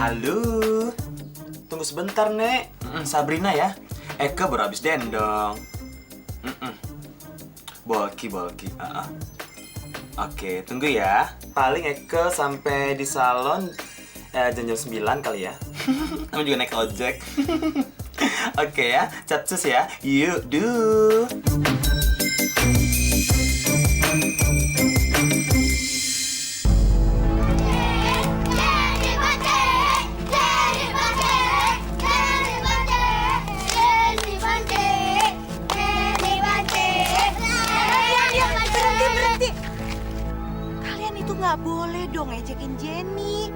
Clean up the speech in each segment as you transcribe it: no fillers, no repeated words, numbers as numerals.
Halo. Tunggu sebentar, Nek. Sabrina ya. Eka baru habis dendong. Bolki. Oke, tunggu ya. Paling Eka sampai di salon jam 9 kali ya. Kamu juga naik ojek. Oke ya, capcus ya. Yuk, do. Nggak boleh dong ejekin Jenny.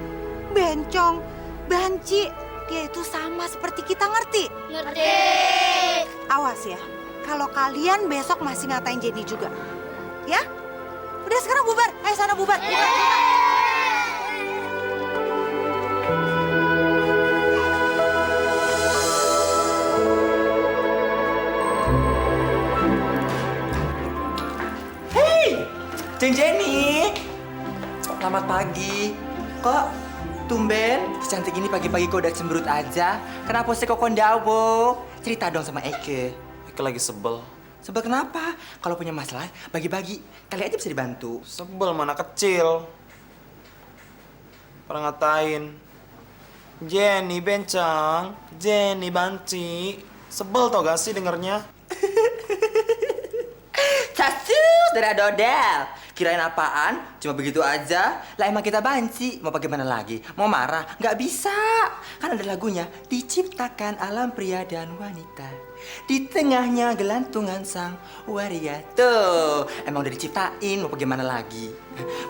Bencong, banci, dia itu sama seperti kita, ngerti? Ngerti. Awas ya, kalau kalian besok masih ngatain Jenny juga. Ya? Udah sekarang bubar, ayo sana bubar. Hei, Ceng Jenny. Selamat pagi. Kok tumben secantik ini pagi-pagi kok udah cemberut aja? Kenapa sih kok kondawo? Cerita dong sama Eke. Eka lagi sebel. Sebel kenapa? Kalau punya masalah, bagi-bagi. Kali aja bisa dibantu. Sebel mana kecil. Pernah ngatain. Jenny bencong, Jenny banci. Sebel tau gak sih dengernya? Casus dari Dodel. Kirain apaan? Cuma begitu aja. Lah emang kita banci. Mau bagaimana lagi? Mau marah? Nggak bisa. Kan ada lagunya. Diciptakan alam pria dan wanita. Di tengahnya gelantungan sang waria. Tuh, emang udah diciptain. Mau bagaimana lagi?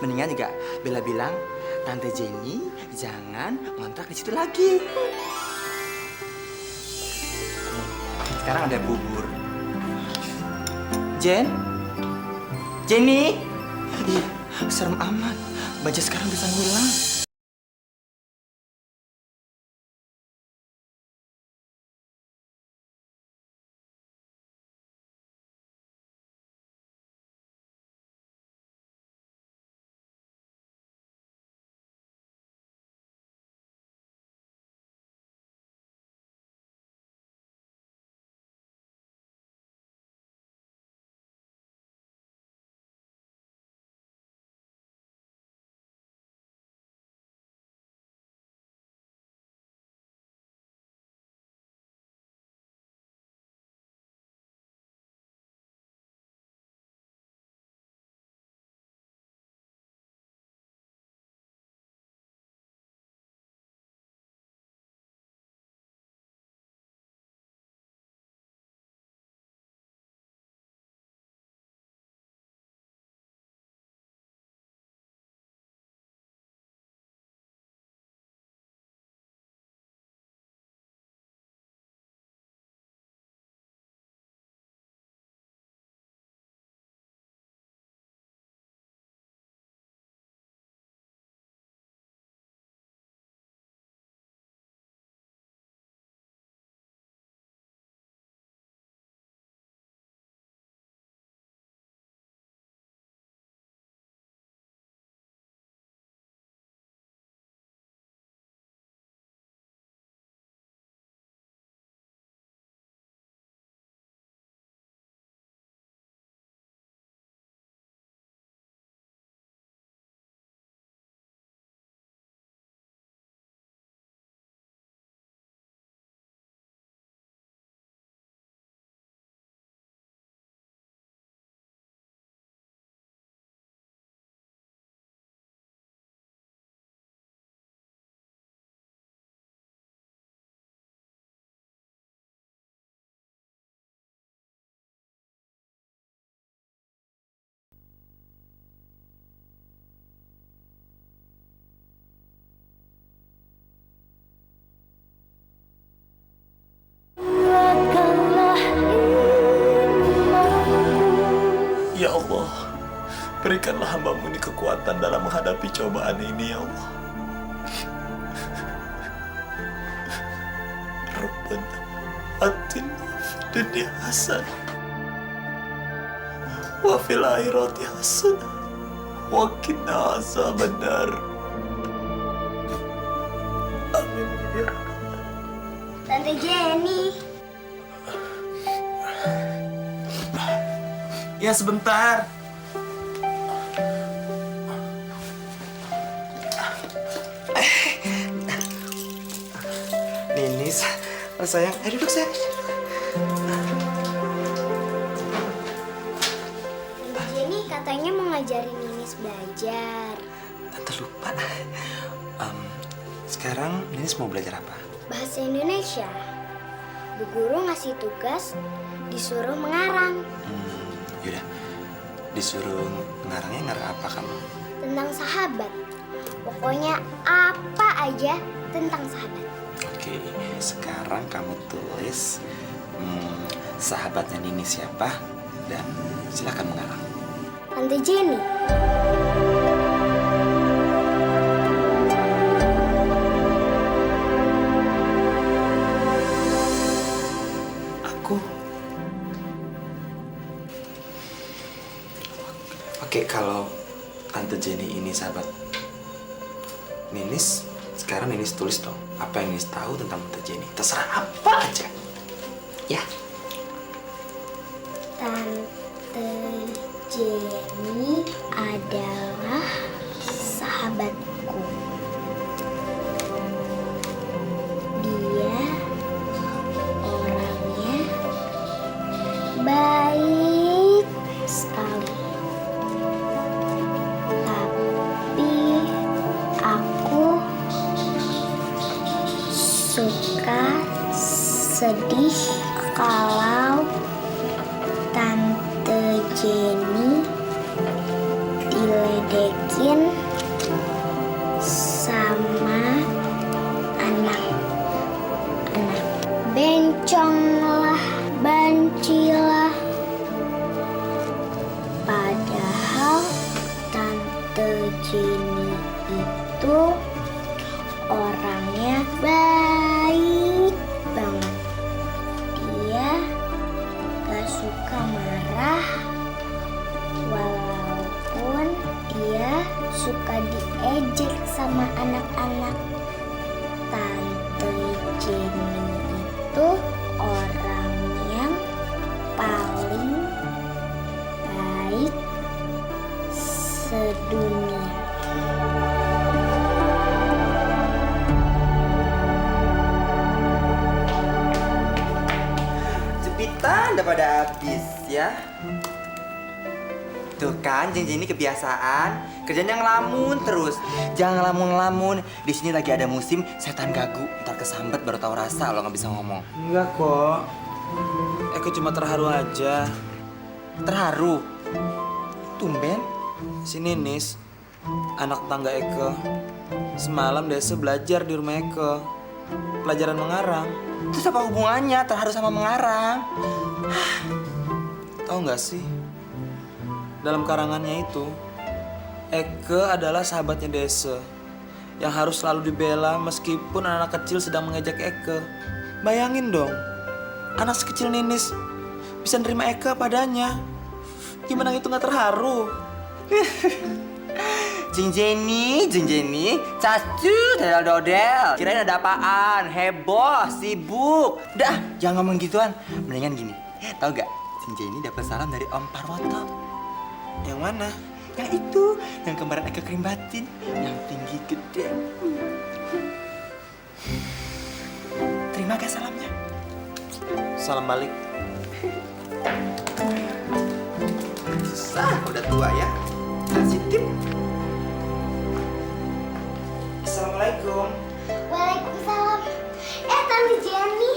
Mendingan juga Bella bilang, Tante Jenny jangan ngontrak di situ lagi. Sekarang ada bubur. Jenny? Ih, serem amat. Baja sekarang bisa ngulang. Ya Allah, berikanlah hamba-Mu ini kekuatan dalam menghadapi cobaan ini, ya Allah. Rabbana atina fid dunya hasanah wa fil akhirati hasanah wa qina azabannar. Amin. Tante Jenny. Ya sebentar. Ninis, sayang, duduk sayang. Tante Jenny katanya mau ngajarin Ninis belajar. Tante lupa. Sekarang Ninis mau belajar apa? Bahasa Indonesia. Bu guru ngasih tugas disuruh mengarang Yaudah, disuruh ngarangnya ngarang apa kamu? tentang sahabat. Pokoknya apa aja tentang sahabat. Oke, sekarang kamu tulis sahabatnya Ninis siapa dan silakan mengarang. Tante Jenny. Aku. Oke, kalau Tante Jenny ini sahabat Ninis, sekarang Ninis tulis dong apa yang Ninis tahu tentang Tante Jenny. Terserah apa aja. Ya. Tante Jenny adalah sahabatku. Dia orangnya baik sekali. Tapi aku suka sedih kalau Tante Jenny diledekin sama anak-anak. Bencong lah, banci lah. Padahal Tante Jenny itu orangnya baik banget. Dia gak suka marah, walaupun dia suka diejek sama anak-anak. Tante Jenny itu orang yang paling baik sedunia. Jepitan udah pada habis ya. Tuh kan, Jenny kebiasaan kerjanya ngelamun terus. Jangan ngelamun-ngelamun. Di sini lagi ada musim setan gagu. Ntar kesambet baru tahu rasa lo nggak bisa ngomong. Enggak kok. Eko cuma terharu aja. Terharu. Tumben. Si Ninis, anak tangga Eko, semalam Desa belajar di rumah Eko. Pelajaran mengarang. Terus apa hubungannya terharu sama mengarang? Tahu nggak sih? Dalam karangannya itu, Eke adalah sahabatnya Desa yang harus selalu dibela meskipun anak kecil sedang mengejek Eke. Bayangin dong, anak sekecil Ninis bisa nerima Eke padanya. Gimana itu nggak terharu? Jeng Jenny, cacu, dodel. Kirain ada apaan? Heboh, sibuk. Udah, jangan ngomong gituan. Mendingan gini, tahu gak? Jeng Jenny dapat salam dari Om Parwoto. Yang mana? Yang itu, yang kemarin Eka kerimbatin, yang tinggi gede. Terima gak salamnya? Salam balik. Susah, udah tua ya. Kasih tip. Assalamualaikum. Waalaikumsalam. Tante Jenny.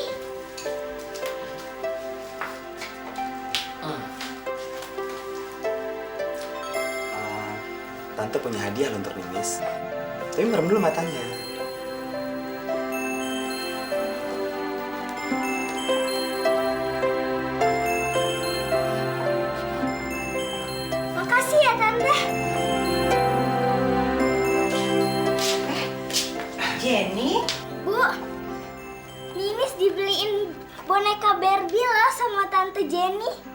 Tante punya hadiah loh untuk Ninis. Tapi merem dulu matanya. Makasih ya, Tante. Jenny, Bu, Ninis dibeliin boneka Barbie lah sama Tante Jenny.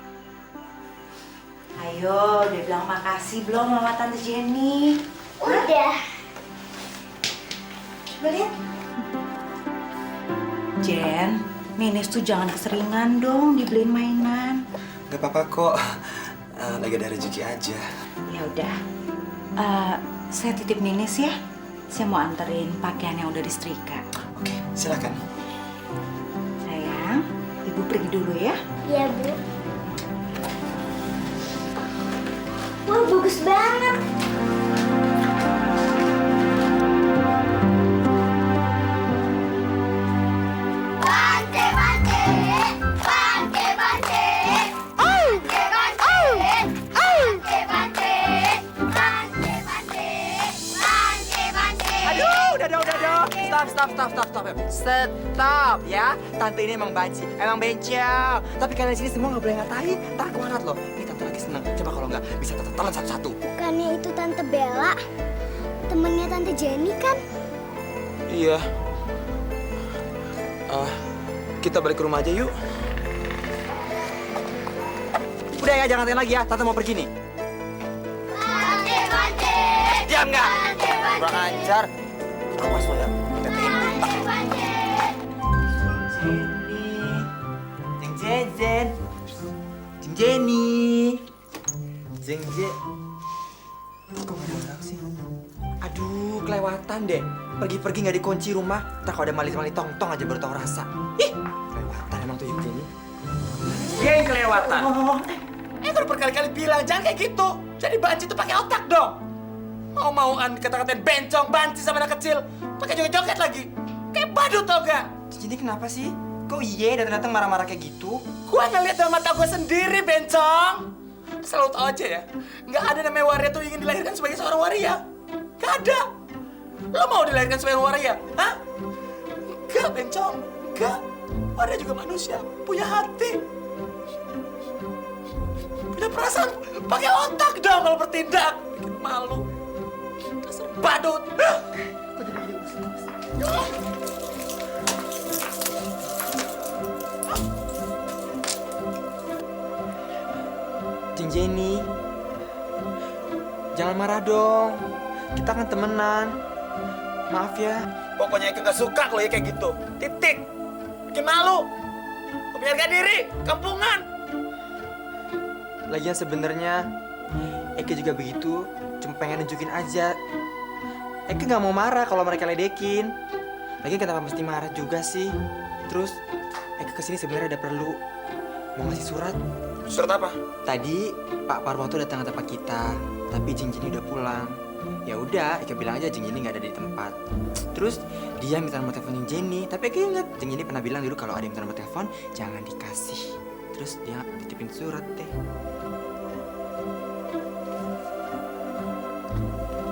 ayo, dia bilang makasih belum sama Tante Jenny? Udah. Coba lihat. Jen, Ninis tuh jangan keseringan dong dibeliin mainan. Gak apa-apa kok. Lagi ada rezeki aja. Ya udah, saya titip Ninis ya. Saya mau anterin pakaian yang udah disetrika. Oke, silakan. Sayang, Ibu pergi dulu ya. Iya, Bu. Wah, bagus banget. Bante, bante. Bante, bante. Bante, bante. Bante, bante. Bante, bante. Bante, bante. Aduh, udah dong. Stop ya. Tante ini emang banci, emang bencong. Tapi kalian sini semua nggak boleh ngatain. Ntar kualat loh. Ini tante lagi seneng. Coba kalau nggak bisa tante telan satu-satu. Bukannya itu Tante Bella, temennya Tante Jenny kan? Iya. Kita balik ke rumah aja yuk. Udah ya, jangan ngatain lagi ya. Tante mau pergi nih. Bante, bante. Diam nggak? Bante, bante. Kurang ajar. Awas lo ya. Bante, bante. Jeng Jejen. Jeng Jenny. Jeng Je. Kok gak ada orang sih? Aduh, kelewatan deh. Pergi-pergi nggak dikunci rumah. Ntar kalau ada mali-mali tong-tong aja baru tahu rasa. Ih, kelewatan emang tuh Jeng Jenny. Geng kelewatan. Baru berkali-kali bilang jangan kayak gitu. Jadi banci tuh pakai otak dong. Mau-mauan kata-katain bencong, banci sama anak kecil. Pakai joget-joget lagi. Kayak badut tau gak? Jadi kenapa sih? Kok iye datang-datang marah-marah kayak gitu? Gua ngeliat dalam mata gua sendiri, bencong. Selalu tau aja ya, nggak ada namanya waria tuh ingin dilahirkan sebagai seorang waria. Nggak ada. Lo mau dilahirkan sebagai waria? Hah? Nggak, bencong. Nggak. Waria juga manusia, punya hati. Punya perasaan, pakai otak dong kalau bertindak. Bikin malu. Dasar badut. Jeng Jenny, jangan marah dong. Kita kan temenan. Maaf ya. Pokoknya Eke gak suka kalau ya kayak gitu. Titik. Bikin malu. Gak punya harga diri. Kampungan. Lagian sebenarnya Eke juga begitu. Cuma pengen nunjukin aja. Eke nggak mau marah kalau mereka ledekin. Lagian kenapa mesti marah juga sih? Terus Eke kesini sebenarnya ada perlu mau ngasih surat. Surat apa? Tadi Pak Parwo tuh datang ke tempat kita, tapi Jeng Jenny udah pulang. Ya udah, Eke bilang aja Jeng Jenny nggak ada di tempat. Terus dia minta nomor telepon Jeng Jenny, tapi Eke ingat Jeng Jenny pernah bilang dulu kalau ada yang minta nomor telepon jangan dikasih. Terus dia titipin surat deh.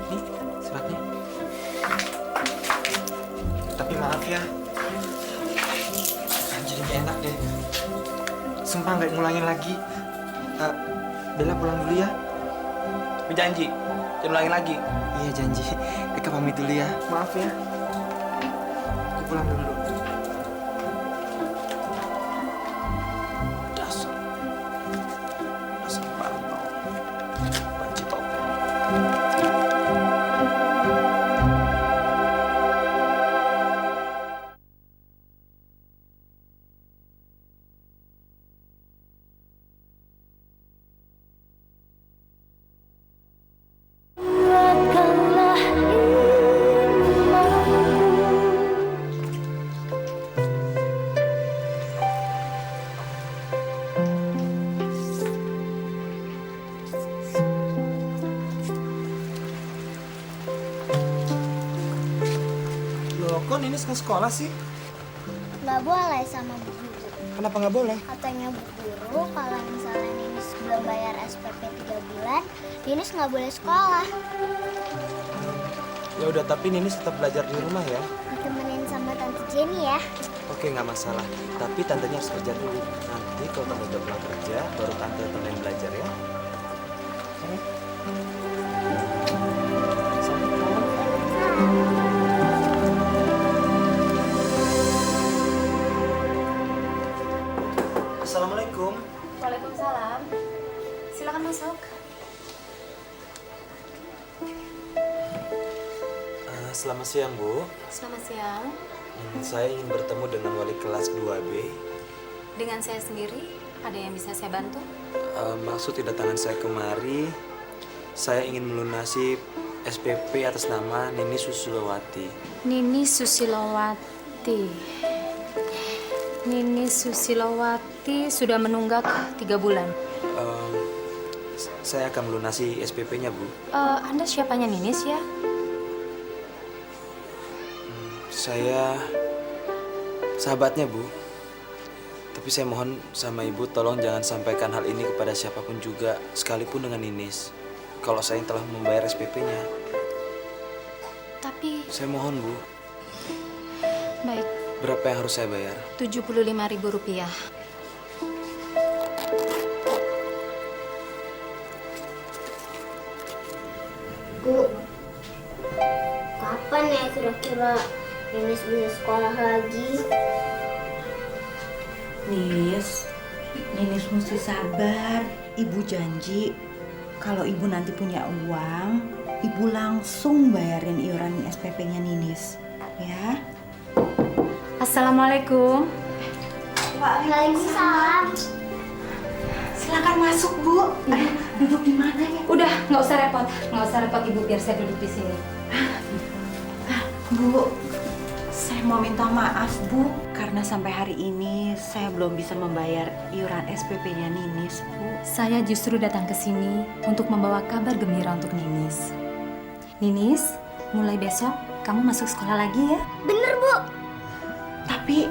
Nih suratnya. Tapi maaf ya, kan jadi gak enak deh. Sumpah nggak ngulangin lagi. Bella pulang dulu ya. Tapi janji. Jangan ulangin lagi. Iya janji. Eka pamit dulu ya. Maaf ya. Aku pulang dulu. Dasar. Dasar bantau. Banci top. Kuatkanlah Loh, kok Ninis ke sekolah sih? nggak boleh sama Bu Guru. Kenapa nggak boleh? Katanya Bu Guru, kalau misalnya Ninis belum bayar SPP 3 bulan, Ninis nggak boleh sekolah. Ya udah, tapi Ninis tetap belajar di rumah ya. Ditemenin sama Tante Jenny ya. Oke, nggak masalah. Tapi tantenya harus kerja dulu. Nanti kalau kamu udah pulang kerja, baru tante temenin belajar ya. Assalamualaikum. Waalaikumsalam. Silakan masuk. Selamat siang, Bu. Selamat siang. Saya ingin bertemu dengan wali kelas 2B. Dengan saya sendiri, ada yang bisa saya bantu? Maksud kedatangan saya kemari, saya ingin melunasi SPP atas nama Nini Susilowati. Nini Susilowati. Nini Susilowati sudah menunggak 3 bulan. Saya akan melunasi SPP-nya, Bu. Anda siapanya Ninis ya? Saya sahabatnya, Bu. Tapi saya mohon sama Ibu, tolong jangan sampaikan hal ini kepada siapapun juga, sekalipun dengan Ninis. Kalau saya yang telah membayar SPP-nya. Tapi, Saya mohon, Bu. baik, Berapa yang harus saya bayar? Rp75.000. Bu, kapan ya kira-kira Ninis bisa sekolah lagi? Ninis mesti sabar. Ibu janji kalau ibu nanti punya uang, ibu langsung bayarin iuran SPP-nya Ninis. Ya? Assalamualaikum. Waalaikumsalam. Silakan masuk, Bu. Duduk di mana ya? Udah, nggak usah repot. Nggak usah repot, Ibu, biar saya duduk di sini. Bu, saya mau minta maaf, Bu, karena sampai hari ini saya belum bisa membayar iuran SPP-nya Ninis, Bu. Saya justru datang ke sini untuk membawa kabar gembira untuk Ninis. Ninis, mulai besok kamu masuk sekolah lagi ya? Bener, Bu. Tapi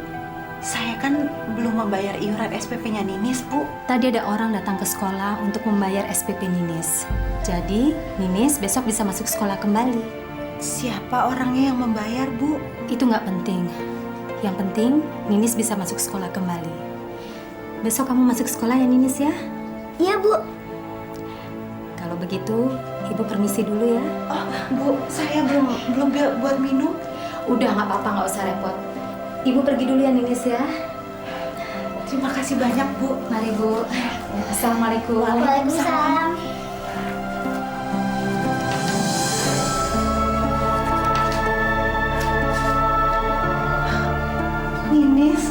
saya kan belum membayar iuran SPP-nya Ninis, Bu. Tadi ada orang datang ke sekolah untuk membayar SPP Ninis. Jadi, Ninis besok bisa masuk sekolah kembali. Siapa orangnya yang membayar, Bu? Itu nggak penting. Yang penting, Ninis bisa masuk sekolah kembali. Besok kamu masuk sekolah ya, Ninis ya? Iya, Bu. Kalau begitu, Ibu permisi dulu ya. Oh, Bu, saya belum buat minum. Udah, nggak apa-apa, nggak usah repot. Ibu pergi dulu ya, Ninis ya. Terima kasih banyak, Bu. Mari, Bu. Assalamualaikum. Waalaikumsalam. Ninis,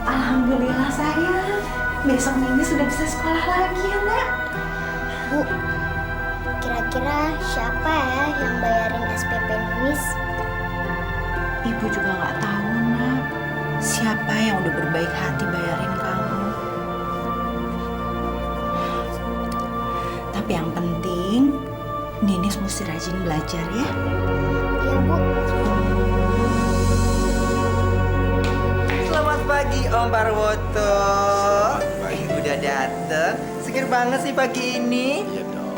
alhamdulillah sayang. Besok Ninis sudah bisa sekolah lagi ya, Nak. Bu, kira-kira siapa ya yang bayarin SPP Ninis? Ibu juga nggak tahu, Nak. Siapa yang udah berbaik hati bayarin kamu. Tapi yang penting, Ninis mesti rajin belajar ya. Iya, Bu. Selamat pagi Om Parwoto. Udah dateng. Seger banget sih pagi ini. Iya dong.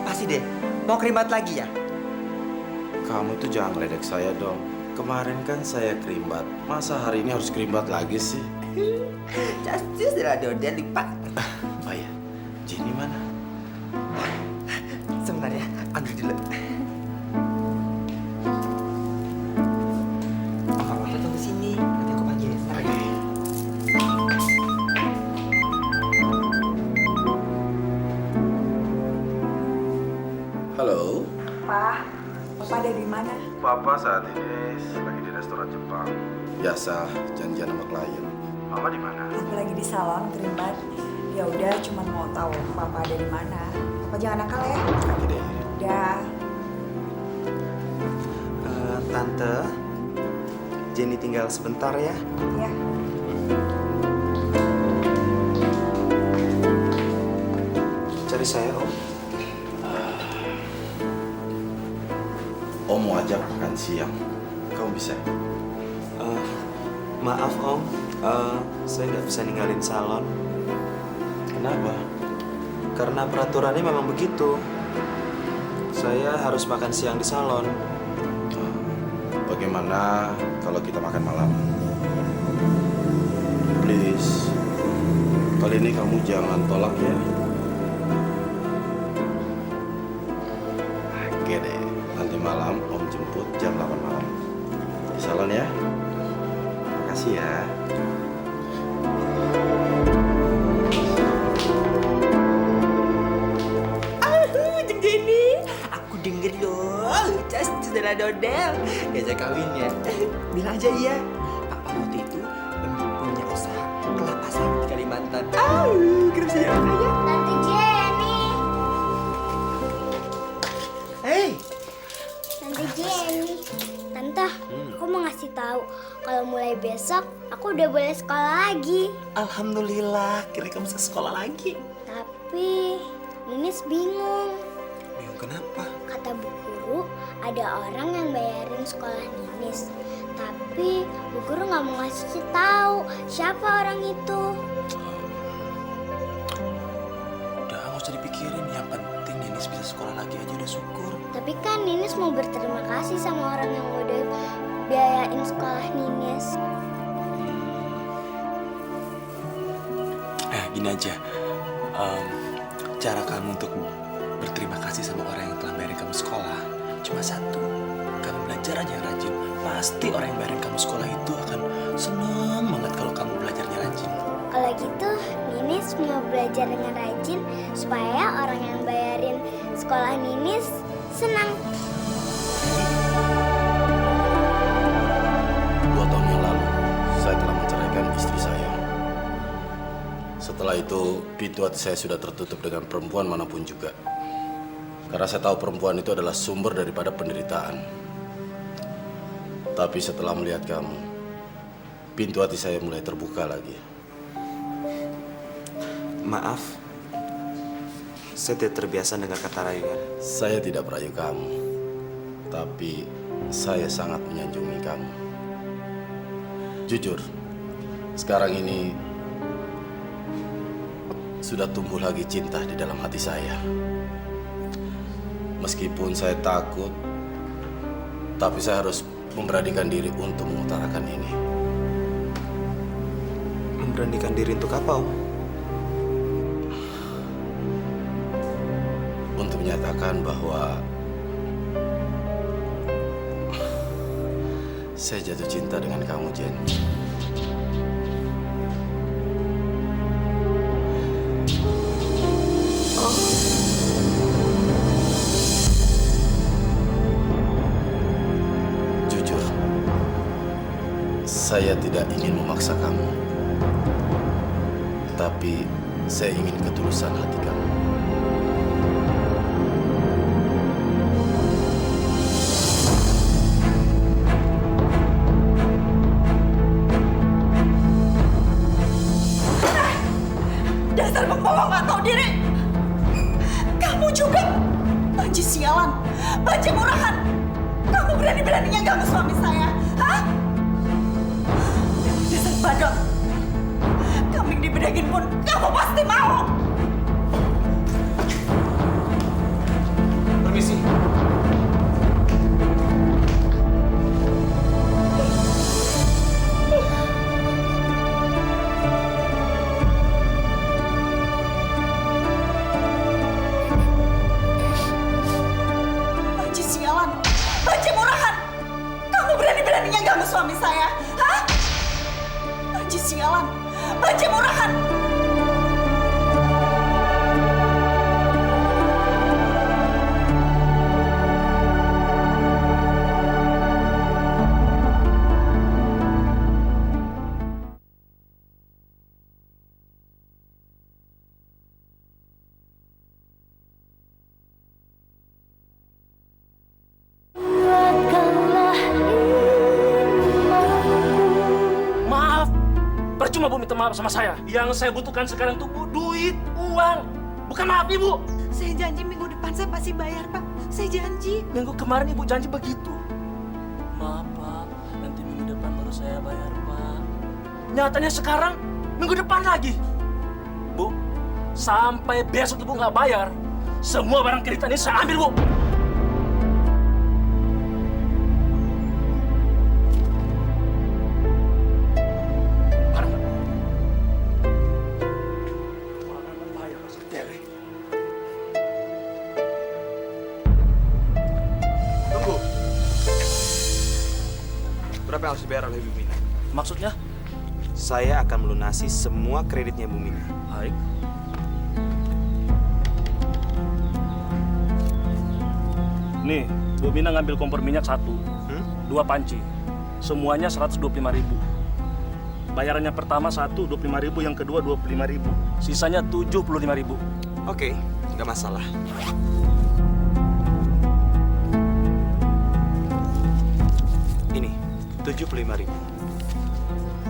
Pasti deh. Mau keribat lagi ya? Kamu tuh jangan ngeledek saya dong. Kemarin kan saya kerimbat. Masa hari ini harus kerimbat lagi sih? Just udah ada lipat. Oh ya, Jenny mana? Sebentar ya, ambil dulu. Om tunggu sini. Nanti aku panggil. Oke. Halo. Pak, Papa ada di mana? Papa saat ini lagi di restoran Jepang. Biasa janjian sama klien. Mama di mana? Aku lagi di salon kerimbat. Ya udah, cuma mau tahu Papa ada di mana. Papa jangan nakal ya. Oke deh. Udah. Tante, Jenny tinggal sebentar ya. Ya. Cari saya, Om. Om mau ajak makan siang. Kamu bisa? Maaf, Om. Saya nggak bisa ninggalin salon. Kenapa? Karena peraturannya memang begitu. Saya harus makan siang di salon. Bagaimana kalau kita makan malam? Please. Kali ini kamu jangan tolak ya. Oke deh. Nanti malam Om jemput jam 8 malam. Di salon ya. Makasih ya. Jeng Jenny, aku Aku denger loh, Cas saudara Dodel diajak kawin ya. Bilang aja iya. Papa waktu itu punya usaha kelapa sawit di Kalimantan. Keren saja ya. Tante Jenny. Hey, Tante Jenny. Tante, aku mau ngasih tahu kalau mulai besok aku udah boleh sekolah lagi. Alhamdulillah, kira kamu bisa sekolah lagi. Tapi Ninis bingung. Bingung kenapa? Kata Bu Guru, ada orang yang bayarin sekolah Ninis. Tapi Bu Guru nggak mau ngasih tahu siapa orang itu. Udah, nggak usah dipikirin. Yang penting Ninis bisa sekolah lagi aja udah syukur. Tapi kan Ninis mau berterima kasih sama orang yang udah biayain sekolah Ninis. Gini aja. Cara kamu untuk berterima kasih sama orang yang telah bayarin kamu sekolah cuma satu. Kamu belajar aja yang rajin. Pasti orang yang bayarin kamu sekolah itu akan seneng banget kalau kamu belajarnya rajin. Kalau gitu, Ninis mau belajar dengan rajin supaya orang yang bayarin sekolah Ninis senang. 2 tahun yang lalu, saya telah menceraikan istri saya. Setelah itu, pintu hati saya sudah tertutup dengan perempuan manapun juga. Karena saya tahu perempuan itu adalah sumber daripada penderitaan. Tapi setelah melihat kamu, pintu hati saya mulai terbuka lagi. Maaf, saya tidak terbiasa dengar kata rayuan. Saya tidak merayu kamu, tapi saya sangat menyanjungi kamu. Jujur, sekarang ini sudah tumbuh lagi cinta di dalam hati saya. Meskipun saya takut, tapi saya harus memberanikan diri untuk mengutarakan ini. Memberanikan diri untuk apa, Om? Untuk menyatakan bahwa saya jatuh cinta dengan kamu, Jen. Jujur, saya tidak ingin memaksa kamu, tapi saya ingin ketulusan hati kamu. Dasar pembawa nggak tahu diri. Kamu juga banci sialan, banci murahan. Kamu berani-beraninya ganggu suami saya, hah? Dasar badut. Kambing dibedagin pun kamu pasti mau. Permisi. Banci sialan, banci murahan. Kamu berani-beraninya ganggu suami saya, hah? Banci sialan, banci murahan. Maaf, percuma Bu minta maaf sama saya. Yang saya butuhkan sekarang itu Bu, duit, uang. Bukan maaf Ibu. Saya janji minggu depan saya pasti bayar, Pak. Saya janji. Minggu kemarin Ibu janji begitu. Maaf Pak, nanti minggu depan baru saya bayar Pak. Nyatanya sekarang minggu depan lagi. Bu, sampai besok Ibu nggak bayar, semua barang kreditan ini saya ambil Bu. Tunggu. Berapa yang harus dibayar oleh Bu Mina? Maksudnya? Saya akan melunasi semua kreditnya Bu Mina. Baik. Nih, Bu Mina ngambil kompor minyak 1, 2 panci. Semuanya 125.000. Bayarannya pertama 1, 25.000, yang kedua 25.000. Sisanya 75.000. Oke, nggak masalah. Ini 75.000.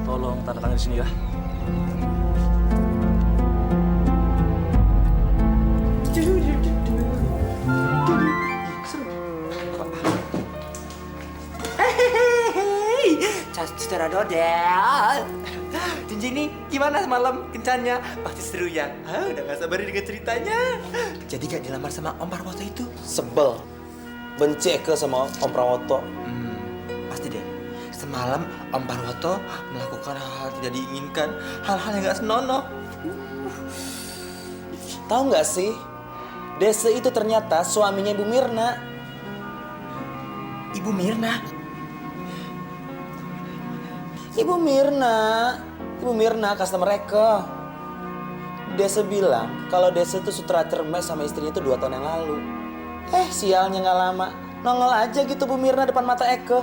Tolong tanda tangan di sini ya. Saudara Dodel. Cincin ini gimana semalam kencannya? Pasti seru ya? Udah gak sabar dengan ceritanya. Jadi gak dilamar sama Om Parwoto itu? Sebel. Benci Eke sama Om Prawoto. Pasti deh. Semalam Om Parwoto melakukan hal-hal tidak diinginkan, hal-hal yang gak senonoh. Tahu nggak sih? Dese itu ternyata suaminya Ibu Mirna. Ibu Mirna? Ibu Mirna customer Eke. Dese bilang kalau Dese itu sutra cermes sama istrinya itu 2 tahun yang lalu. Sialnya nggak lama nongol aja gitu Bu Mirna depan mata Eke.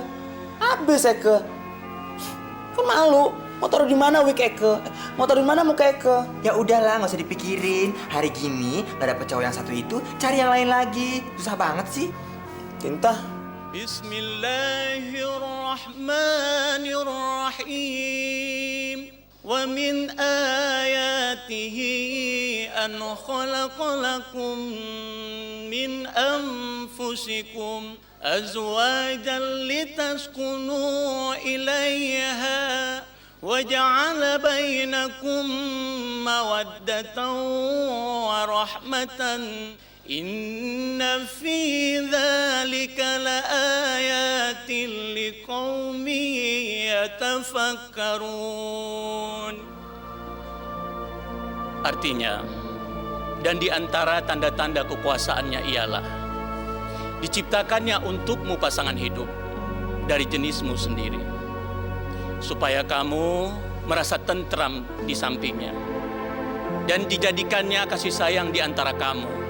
Habis Eke. Kan malu. Mau taruh di mana wig Eke? Mau taruh di mana muka Eke? Ya udahlah, nggak usah dipikirin. Hari gini nggak dapet cowok yang satu itu, cari yang lain lagi. Susah banget sih. Tinta. Bismillahirrahmanirrahim. Wa min ayatihi an khalaqa lakum min anfusikum azwajan litaskunu ilayha wa ja'ala bainakum mawaddatan wa rahmatan. Inna fi dzalika laayatin liqaumin yatafakkarun. Artinya, dan di antara tanda-tanda kekuasaannya ialah diciptakannya untukmu pasangan hidup dari jenismu sendiri, supaya kamu merasa tentram di sampingnya, dan dijadikannya kasih sayang di antara kamu.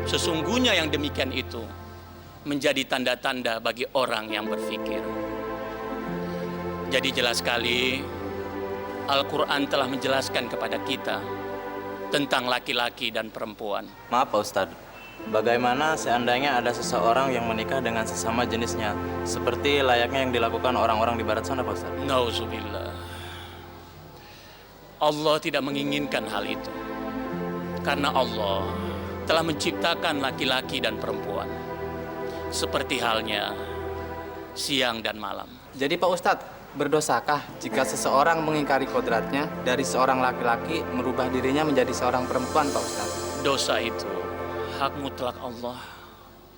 Sesungguhnya yang demikian itu menjadi tanda-tanda bagi orang yang berfikir. Jadi jelas sekali Al-Quran telah menjelaskan kepada kita tentang laki-laki dan perempuan. Maaf Pak Ustadz, bagaimana seandainya ada seseorang yang menikah dengan sesama jenisnya, seperti layaknya yang dilakukan orang-orang di barat sana Pak Ustadz? Nauzubillah. Allah tidak menginginkan hal itu. Karena Allah telah menciptakan laki-laki dan perempuan, seperti halnya siang dan malam. Jadi Pak Ustadz, berdosakah jika seseorang mengingkari kodratnya dari seorang laki-laki merubah dirinya menjadi seorang perempuan Pak Ustadz? Dosa itu hak mutlak Allah,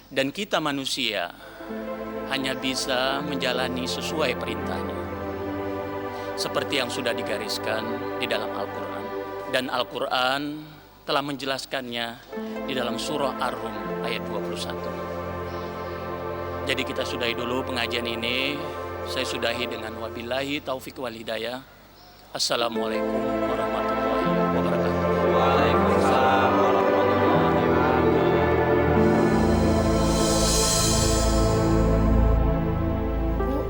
dan kita manusia hanya bisa menjalani sesuai perintahnya, seperti yang sudah digariskan di dalam Al-Quran. Dan Al-Quran telah menjelaskannya di dalam surah Ar-Rum ayat 21. Jadi kita sudahi dulu pengajian ini. Saya sudahi dengan wabillahi taufik wal hidayah. Assalamualaikum warahmatullahi wabarakatuh. Waalaikumsalam warahmatullahi wabarakatuh. Bu,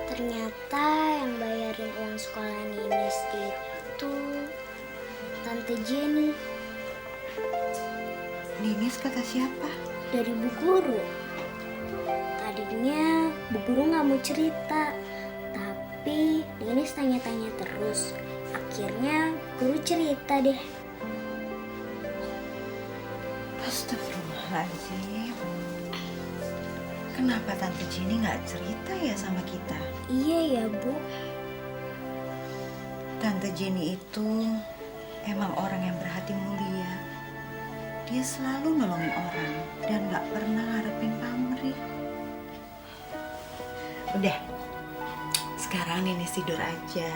ternyata yang bayarin uang sekolah Ninis itu Tante Jenny. Ninis kata siapa? Dari Bu Guru. Tadinya Bu Guru nggak mau cerita, tapi Ninis tanya-tanya terus. Akhirnya Guru cerita deh. Astagfirullahaladzim. Kenapa Tante Jenny nggak cerita ya sama kita? Iya ya Bu. Tante Jenny itu emang orang yang berhati mulia. Dia selalu nolongin orang dan gak pernah ngarepin pamrih. Udah, sekarang Ninis tidur aja,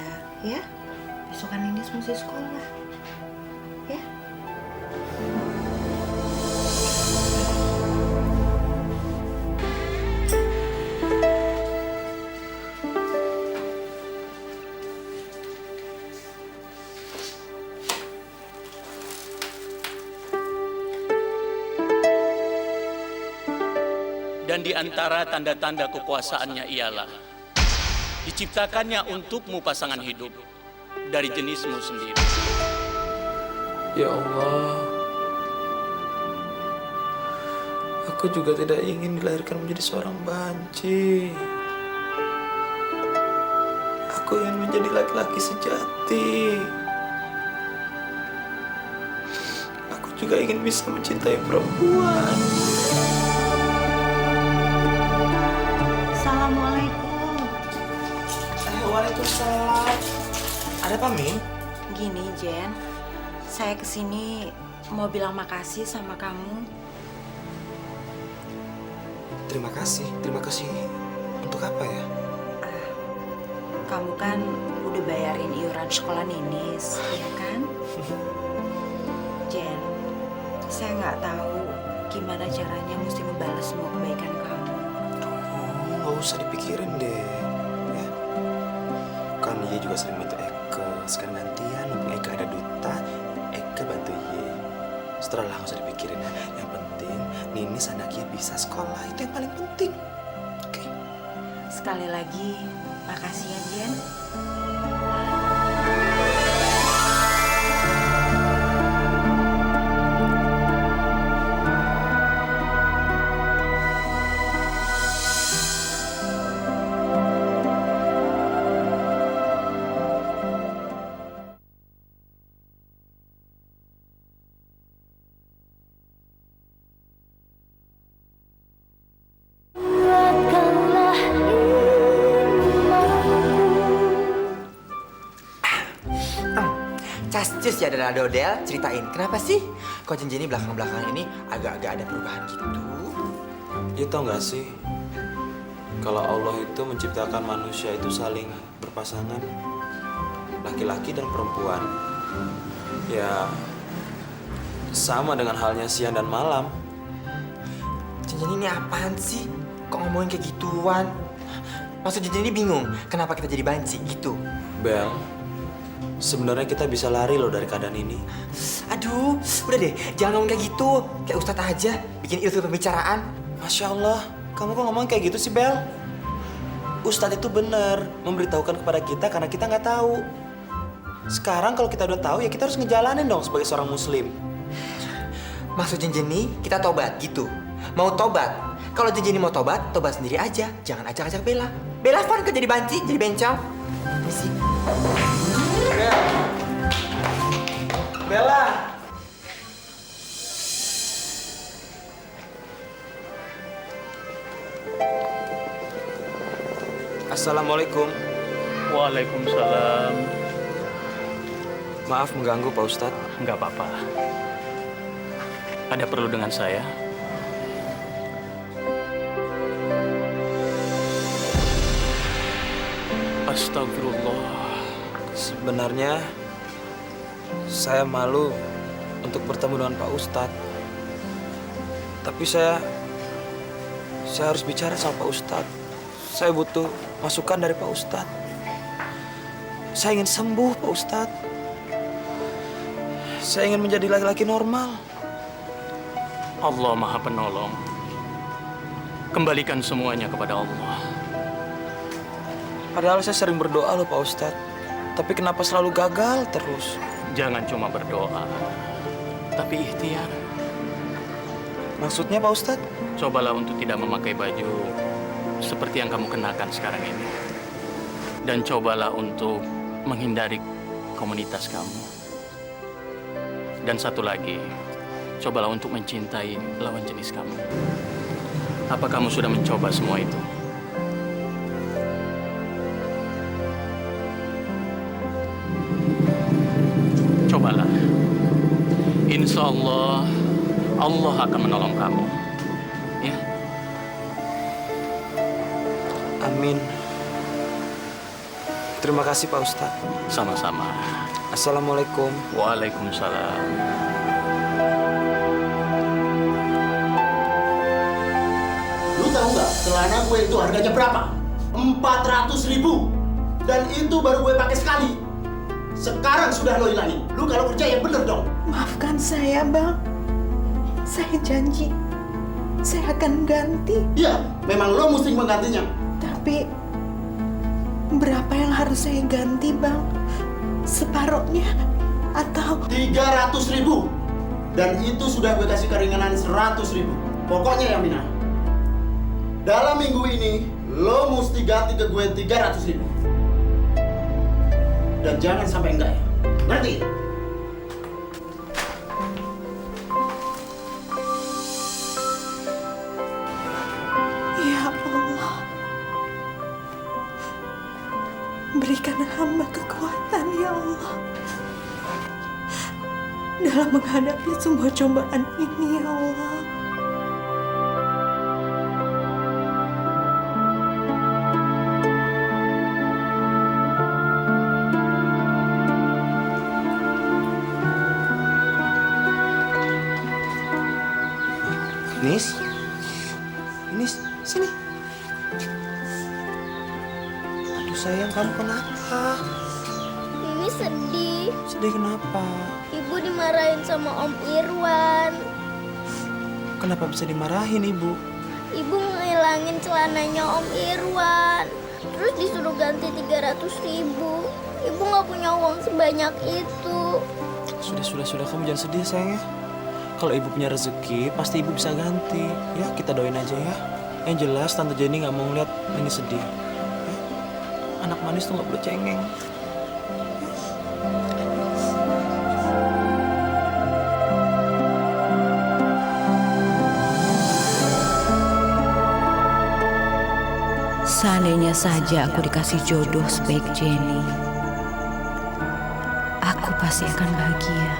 ya. Besok kan Ninis mesti sekolah, ya. Dan di antara tanda-tanda kekuasaannya ialah diciptakannya untukmu pasangan hidup dari jenismu sendiri. Ya Allah, aku juga tidak ingin dilahirkan menjadi seorang banci. Aku ingin menjadi laki-laki sejati. Aku juga ingin bisa mencintai perempuan. Assalamualaikum. Waalaikumsalam. Ada apa, Min? Gini, Jen. Saya kesini mau bilang makasih sama kamu. Terima kasih untuk apa ya? Kamu kan udah bayarin iuran sekolah Ninis, ya kan? Jen, saya nggak tahu gimana caranya mesti membalas semua kebaikan kamu. Nggak usah dipikirin deh, ya. Kan Ye juga sering bantu Eke. Sekarang gantian, mumpung Eke ada duta, Eke bantu Ye. Setelah nggak usah dipikirin ya. Yang penting Ninis anaknya bisa sekolah, itu yang paling penting. Oke. Sekali lagi, makasih ya, Jen. Cascus ya Dada Dodel, ceritain kenapa sih kok cincin ini belakang-belakangan ini agak-agak ada perubahan gitu? Ya tau gak sih, kalau Allah itu menciptakan manusia itu saling berpasangan, laki-laki dan perempuan. Ya sama dengan halnya siang dan malam. Cincin ini apaan sih? Kok ngomongin kayak gituan? Maksud cincin ini bingung, kenapa kita jadi banci gitu? Bel, sebenarnya kita bisa lari loh dari keadaan ini. Aduh, udah deh, jangan ngomong kayak gitu. Kayak Ustadz aja, bikin ilfil pembicaraan. Masya Allah, kamu kok ngomong kayak gitu sih, Bel? Ustadz itu bener memberitahukan kepada kita karena kita nggak tahu. Sekarang kalau kita udah tahu ya kita harus ngejalanin dong sebagai seorang muslim. Maksud Jenjeni, kita tobat gitu. Mau tobat. Kalau Jenjeni mau tobat sendiri aja. Jangan ajak-ajak Bella. Bella fun kan jadi banci, jadi bencong. Misi. Bella. Assalamualaikum. Waalaikumsalam. Maaf mengganggu Pak Ustadz. Enggak apa-apa. Ada perlu dengan saya? Astagfirullah. Sebenarnya saya malu untuk bertemu dengan Pak Ustadz. Tapi saya harus bicara sama Pak Ustadz. Saya butuh masukan dari Pak Ustadz. Saya ingin sembuh, Pak Ustadz. Saya ingin menjadi laki-laki normal. Allah Maha Penolong. Kembalikan semuanya kepada Allah. Padahal saya sering berdoa loh Pak Ustadz. Tapi kenapa selalu gagal terus? Jangan cuma berdoa, tapi ikhtiar. Maksudnya Pak Ustadz? Cobalah untuk tidak memakai baju seperti yang kamu kenakan sekarang ini. Dan cobalah untuk menghindari komunitas kamu. Dan satu lagi, cobalah untuk mencintai lawan jenis kamu. Apa kamu sudah mencoba semua itu? Cobalah. Insya Allah, Allah akan menolong kamu. Ya. Amin. Terima kasih Pak Ustadz. Sama-sama. Assalamualaikum. Waalaikumsalam. Lu tahu nggak celana gue itu harganya berapa? 400.000. Dan itu baru gue pakai sekali. Sekarang sudah lo hilangin. Lu kalau kerja yang bener dong. Maafkan saya, Bang. Saya janji. saya akan ganti. Iya, memang lo mesti menggantinya. Tapi berapa yang harus saya ganti, Bang? Separohnya atau 300.000. Dan itu sudah gue kasih keringanan 100.000. Pokoknya ya Mina, dalam minggu ini lo mesti ganti ke gue 300.000. Dan jangan sampai enggak ya. Ngerti? ya Allah, berikan hamba kekuatan ya Allah dalam menghadapi semua cobaan ini ya Allah. Nis, sini. Aduh sayang, kamu kenapa? Ini sedih. Sedih kenapa? Ibu dimarahin sama Om Irwan. Kenapa bisa dimarahin ibu? Ibu ngilangin celananya Om Irwan. Terus disuruh ganti 300.000. Ibu nggak punya uang sebanyak itu. Sudah, kamu jangan sedih sayang ya. Kalau ibu punya rezeki, pasti ibu bisa ganti. Ya, kita doain aja ya. Yang jelas, Tante Jenny nggak mau ngeliat ini sedih. Ya? Anak manis tuh nggak boleh cengeng. Seandainya saja aku dikasih jodoh sebaik Jenny, aku pasti akan bahagia.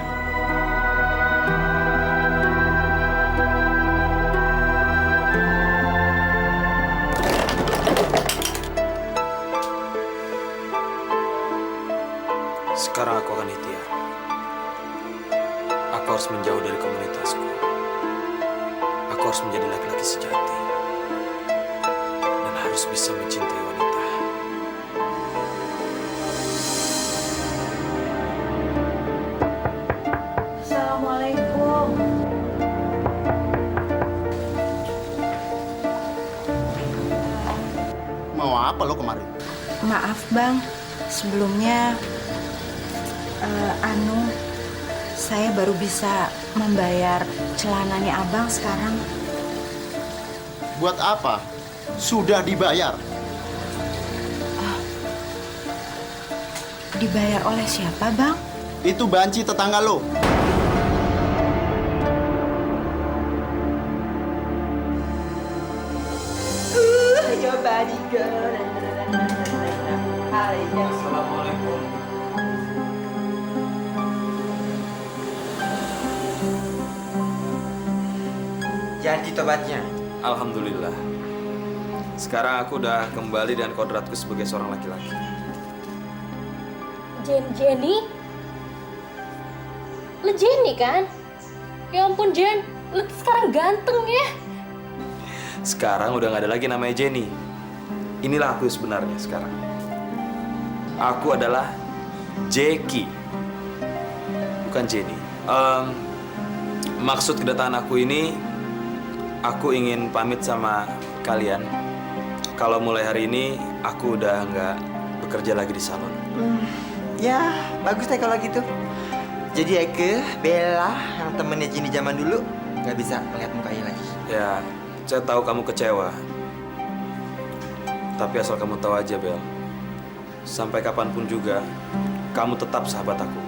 Sekarang aku akan ikhtiar. Aku harus menjauh dari komunitasku. Aku harus menjadi laki-laki sejati. Dan harus bisa mencintai wanita. Assalamualaikum. Mau apa lo kemarin? Maaf Bang, sebelumnya saya baru bisa membayar celananya Abang sekarang. Buat apa? Sudah dibayar. Dibayar oleh siapa Bang? Itu banci tetangga lo. Coba jika. Assalamualaikum. Jadi tobatnya. Alhamdulillah. Sekarang aku udah kembali dengan kodratku sebagai seorang laki-laki. Jenny? Lu Jenny kan? Ya ampun Jen, lu sekarang ganteng ya. Sekarang udah gak ada lagi namanya Jenny. Inilah aku sebenarnya sekarang. Aku adalah Jeki, bukan Jenny. Maksud kedatangan aku ini, aku ingin pamit sama kalian. Kalau mulai hari ini, aku udah nggak bekerja lagi di salon. Ya, bagus deh kalau gitu. Jadi Eke, Bella, yang temennya Jenny zaman dulu, nggak bisa ngeliat mukanya lagi. Ya, saya tahu kamu kecewa. Tapi asal kamu tahu aja, Bel. Sampai kapanpun juga, kamu tetap sahabat aku.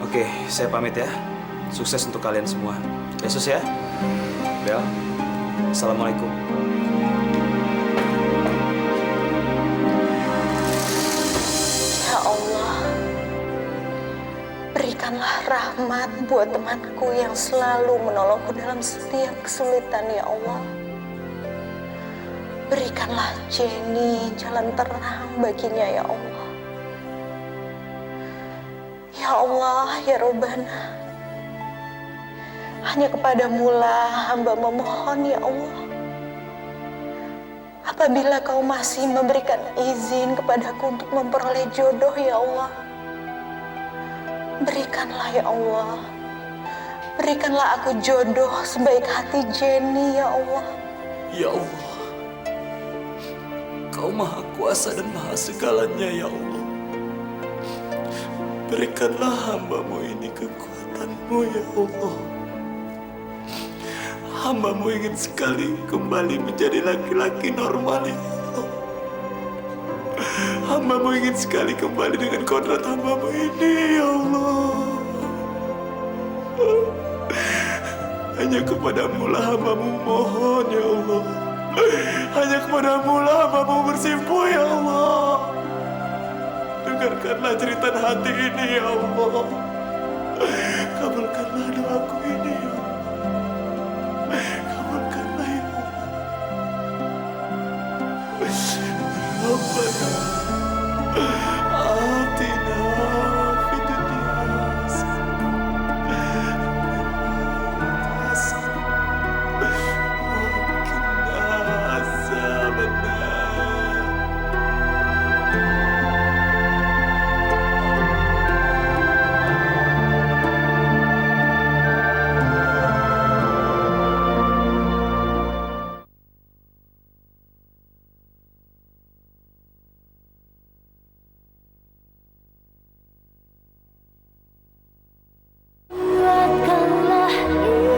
Oke, saya pamit ya. Sukses untuk kalian semua. Yesus ya. Bel, Assalamualaikum. Ya Allah, berikanlah rahmat buat temanku yang selalu menolongku dalam setiap kesulitan ya Allah. Berikanlah Jenny jalan terang baginya ya Allah. Ya Allah, ya Robbana, hanya kepadamu-lah hamba memohon ya Allah. Apabila kau masih memberikan izin kepadaku untuk memperoleh jodoh ya Allah, berikanlah ya Allah. Berikanlah aku jodoh sebaik hati Jenny, ya Allah. Ya Allah, Kau Maha Kuasa dan Maha segalanya, ya Allah. Berikanlah hamba-Mu ini kekuatan-Mu, ya Allah. Hamba-Mu ingin sekali kembali menjadi laki-laki normal, ya Allah. Hamba-Mu ingin sekali kembali dengan kodrat hamba-Mu ini, ya Allah. Hanya kepadamu lah hamba-Mu mohon, ya Allah. Hanya kepadamu lah hamba-Mu bersimpuh, ya Allah. Dengarkanlah jeritan hati ini, ya Allah. Kabulkanlah doaku ini, ya Allah. Kabulkanlah, ya Allah. Rabbana atina fid dunya Kuatkanlah imanku.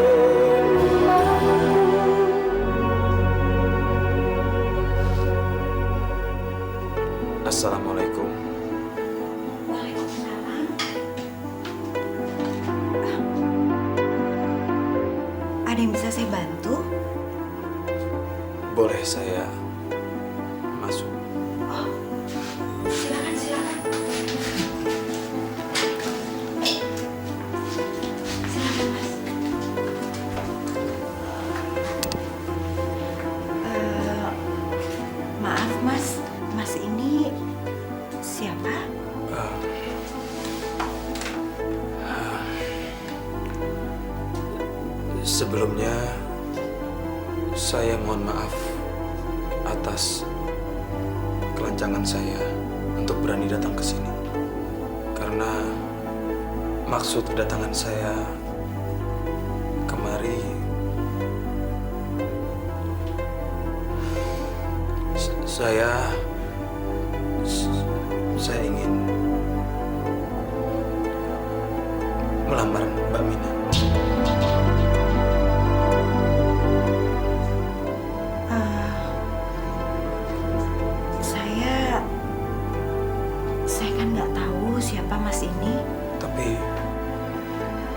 Assalamualaikum. Ada yang bisa saya bantu? Boleh saya masuk? Silakan, silakan. Silakan, Mas. Maaf, Mas. Mas ini siapa? Sebelumnya, saya mohon maaf atas kelancangan saya untuk berani datang ke sini. Karena maksud kedatangan saya kemari saya ingin melamar Mbak Mina. Saya kan nggak tahu siapa Mas ini. Tapi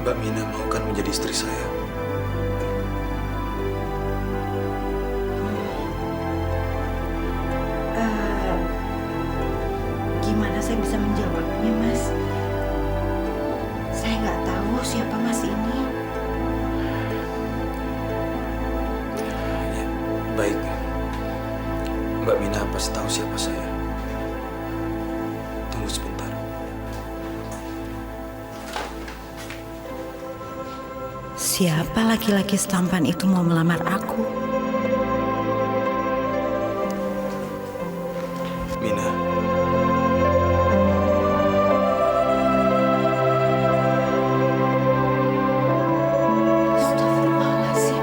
Mbak Mina mau kan menjadi istri saya. Gimana saya bisa menjawabnya, Mas? Saya nggak tahu siapa Mas ini. Ya, baik. Mbak Mina pasti tahu siapa saya. Tunggu sebentar. Siapa laki-laki setampan itu mau melamar aku? Mina. Astagfirullahaladzim.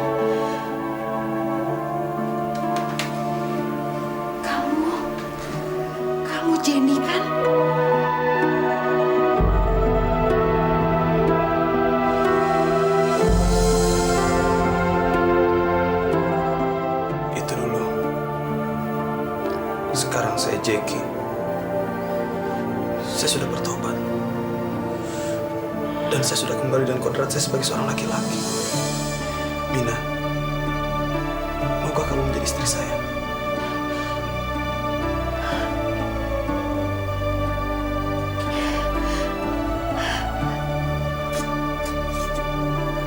Kamu Jenny kan? Itu dulu. Sekarang saya Jackie. Saya sudah bertobat. Dan saya sudah kembali dengan kodrat saya sebagai seorang laki-laki. Mina, maukah kamu menjadi istri saya?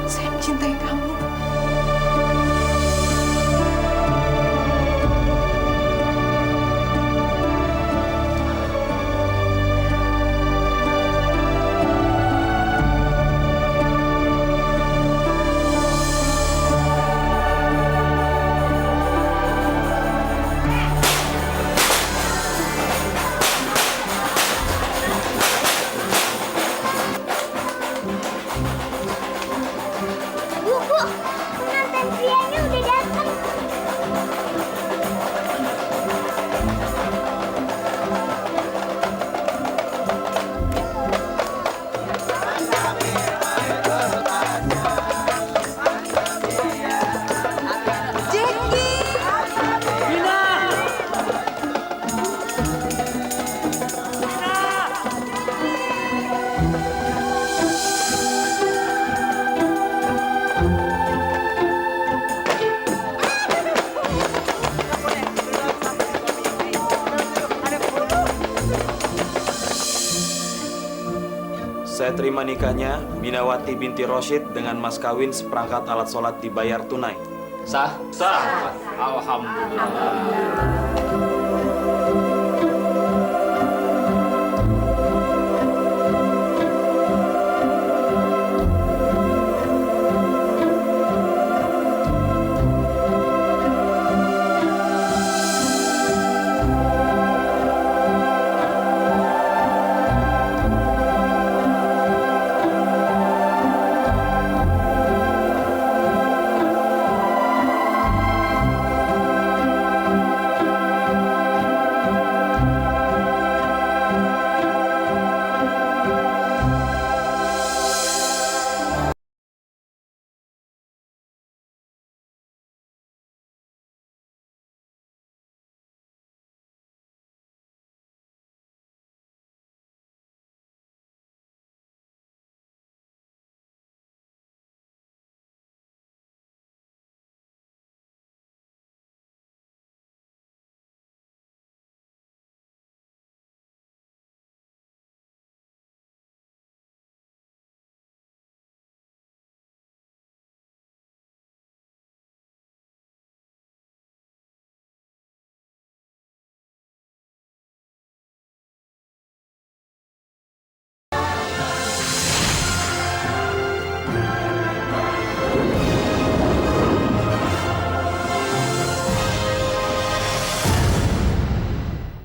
Saya mencintai kamu. Saya terima nikahnya Minawati binti Rosyid dengan mas kawin seperangkat alat sholat dibayar tunai. Sah? Sah. Alhamdulillah.